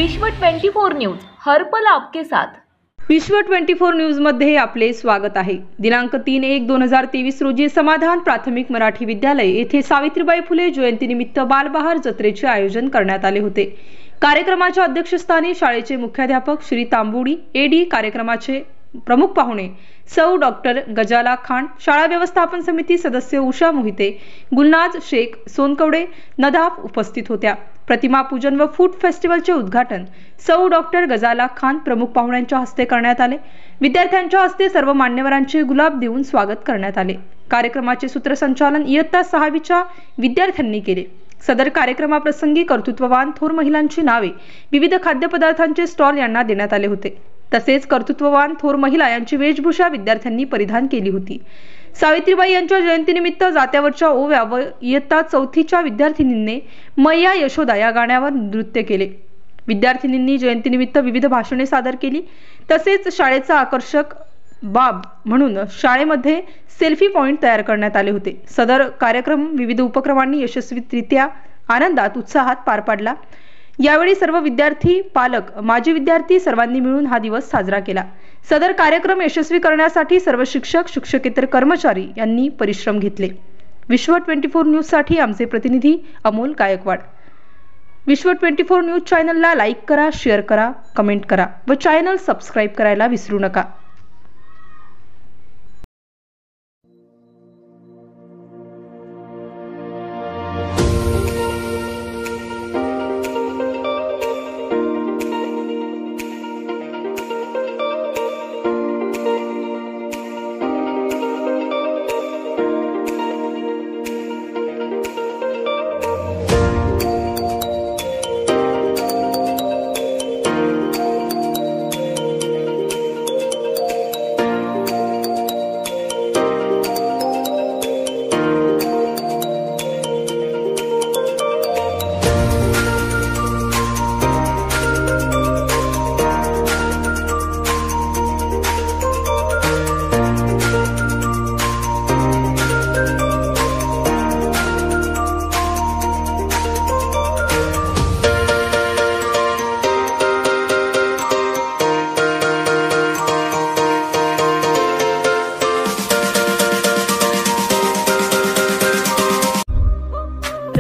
विश्व 24 न्यूज हर पल आपके साथ। विश्व 24 न्यूज मध्ये आपले स्वागत आहे। दिनांक 3/1/2023 रोजी समाधान प्राथमिक मराठी विद्यालय येथे सावित्रीबाई फुले जयंतीनिमित्त बालबहार जत्रेचे आयोजन करण्यात आले होते। कार्यक्रमाच्या अध्यक्षस्थानी शाळेचे मुख्याध्यापक श्री तांबुडी एडी, कार्यक्रमाचे प्रमुख पाहुणे सौ डॉक्टर गजाला खान, शाळा व्यवस्थापन समिती सदस्य उषा मोहिते, गुलनाज शेख सोनकवडे, नदाफ उपस्थित होत्या। प्रतिमा पूजन व फूड फेस्टिवलचे उद्घाटन सौ डॉक्टर गजाला खान प्रमुख पाहुण्यांच्या हस्ते करण्यात आले। विद्यार्थ्यांच्या हस्ते सर्व मान्यवरांचे गुलाब देऊन स्वागत करण्यात आले। कार्यक्रमाचे सूत्रसंचालन इयत्ता 6वीच्या विद्यार्थ्यांनी केले। सदर कार्यक्रमाप्रसंगी कर्तृत्ववान थोर महिलांची नावे, विविध खाद्यपदार्थांचे स्टॉल यांना देण्यात आले होते। तसेच कर्तृत्ववान थोर महिला यांची वेशभूषा विद्यार्थ्यांनी परिधान केली होती। सावित्रीबाई यांच्या जयंतीनिमित्त जात्यावरच्या ओव्या व इयत्ता 4थीच्या विद्यार्थिनींनी मैया यशोदा या गाण्यावर नृत्य केले। विद्यार्थिनींनी जयंतीनिमित्त विविध भाषणे सादर केली। तसेच शाळेचा आकर्षक बाब म्हणून शाळेमध्ये सेल्फी पॉइंट तयार करण्यात आले होते। सदर कार्यक्रम विविध उपक्रमांनी यशस्वीरित्या आनंदात उत्साहात पार पडला। यावेळी सर्व विद्यार्थी, पालक, माजी विद्यार्थी सर्वांनी मिळून हा दिवस साजरा केला। सदर कार्यक्रम यशस्वी करण्यासाठी सर्व शिक्षक, शिक्षकेतर कर्मचारी यांनी परिश्रम घेतले। विश्व 24 न्यूज साठी आमचे प्रतिनिधी अमोल गायकवाड। विश्व 24 न्यूज चॅनलला लाईक करा, शेअर करा, कमेंट करा व चॅनल सबस्क्राइब करायला विसरू नका।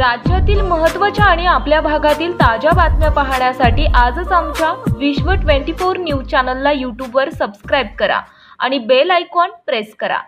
राज्यातील महत्त्वाच्या आणि आपल्या भागातील ताज्या बातम्या पाहण्यासाठी आजच आमच्या विश्व 24 न्यूज चॅनलला YouTube वर सबस्क्राइब करा आणि बेल आयकॉन प्रेस करा।